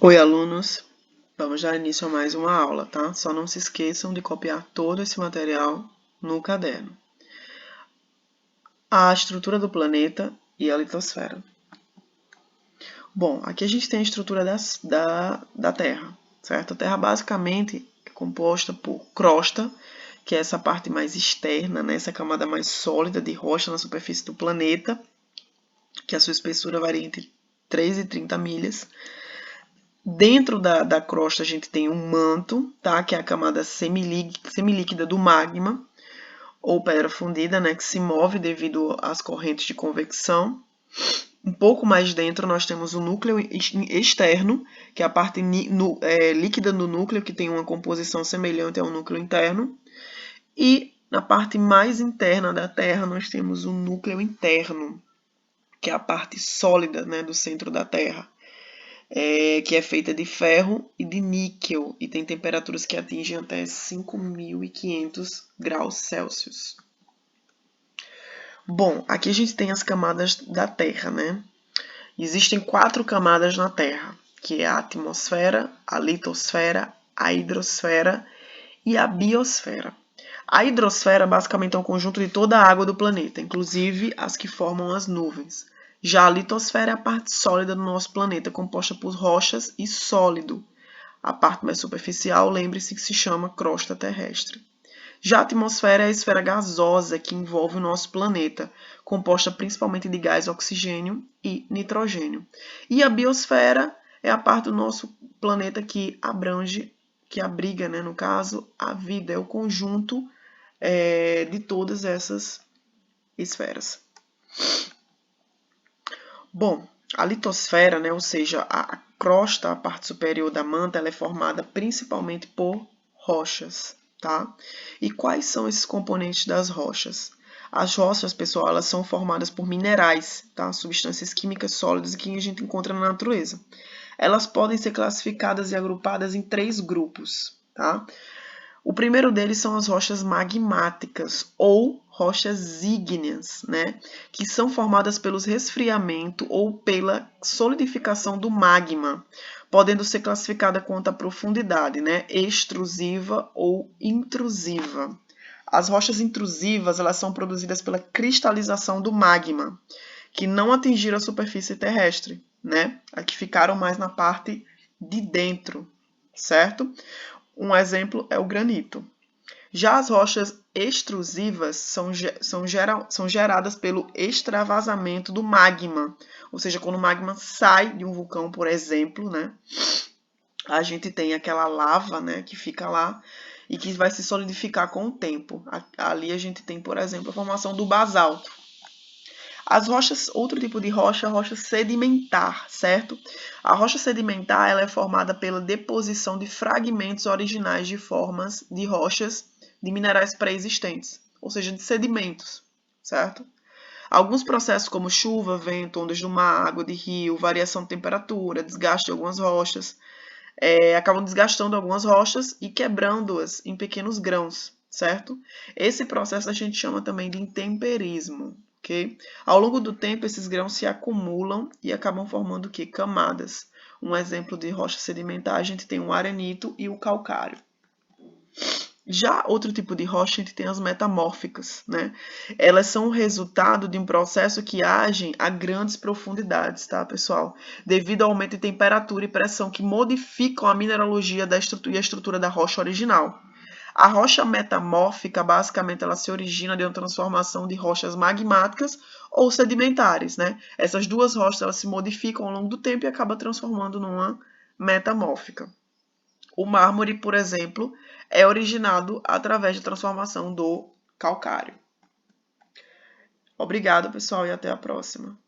Oi, alunos! Vamos dar início a mais uma aula, tá? Só não se esqueçam de copiar todo esse material no caderno. A estrutura do planeta e a litosfera. Bom, aqui a gente tem a estrutura da Terra, certo? A Terra basicamente é composta por crosta, que é essa parte mais externa, né? Essa camada mais sólida de rocha na superfície do planeta, que a sua espessura varia entre 3 e 30 milhas. Dentro da crosta a gente tem um manto, tá? Que é a camada semilíquida do magma, ou pedra fundida, né? Que se move devido às correntes de convecção. Um pouco mais dentro nós temos o núcleo externo, que é a parte líquida do núcleo, que tem uma composição semelhante ao núcleo interno. E na parte mais interna da Terra nós temos o núcleo interno, que é a parte sólida, né, do centro da Terra. Que é feita de ferro e de níquel e tem temperaturas que atingem até 5.500 graus Celsius. Bom, aqui a gente tem as camadas da Terra, né? Existem 4 camadas na Terra, que é a atmosfera, a litosfera, a hidrosfera e a biosfera. A hidrosfera basicamente é um conjunto de toda a água do planeta, inclusive as que formam as nuvens. Já a litosfera é a parte sólida do nosso planeta, composta por rochas e sólido. A parte mais superficial, lembre-se que se chama crosta terrestre. Já a atmosfera é a esfera gasosa que envolve o nosso planeta, composta principalmente de gás oxigênio e nitrogênio. E a biosfera é a parte do nosso planeta que abriga, né, no caso, a vida, é o conjunto de todas essas esferas. Bom, a litosfera, né, ou seja, a crosta, a parte superior da manta, ela é formada principalmente por rochas, tá? E quais são esses componentes das rochas? As rochas, pessoal, elas são formadas por minerais, tá? Substâncias químicas sólidas que a gente encontra na natureza. Elas podem ser classificadas e agrupadas em 3 grupos, tá? O primeiro deles são as rochas magmáticas ou rochas ígneas, né, que são formadas pelo resfriamento ou pela solidificação do magma, podendo ser classificada quanto à profundidade, né, extrusiva ou intrusiva. As rochas intrusivas, elas são produzidas pela cristalização do magma, que não atingiram a superfície terrestre, né, a que ficaram mais na parte de dentro, certo? Um exemplo é o granito. Já as rochas extrusivas são geradas pelo extravasamento do magma, ou seja, quando o magma sai de um vulcão, por exemplo, né, a gente tem aquela lava, né, que fica lá e que vai se solidificar com o tempo. Ali a gente tem, por exemplo, a formação do basalto. As rochas, outro tipo de rocha, a rocha sedimentar, certo? A rocha sedimentar ela é formada pela deposição de fragmentos originais de formas de rochas de minerais pré-existentes, ou seja, de sedimentos, certo? Alguns processos como chuva, vento, ondas do mar, água de rio, variação de temperatura, desgaste de algumas rochas, acabam desgastando algumas rochas e quebrando-as em pequenos grãos, certo? Esse processo a gente chama também de intemperismo. Okay? Ao longo do tempo, esses grãos se acumulam e acabam formando o quê? Camadas. Um exemplo de rocha sedimentar, a gente tem o arenito e o calcário. Já outro tipo de rocha, a gente tem as metamórficas, né? Elas são o resultado de um processo que age a grandes profundidades, tá, pessoal? Devido ao aumento de temperatura e pressão que modificam a mineralogia e a estrutura da rocha original. A rocha metamórfica, basicamente, ela se origina de uma transformação de rochas magmáticas ou sedimentares, né? Essas duas rochas, elas se modificam ao longo do tempo e acabam transformando numa metamórfica. O mármore, por exemplo, é originado através da transformação do calcário. Obrigada, pessoal, e até a próxima.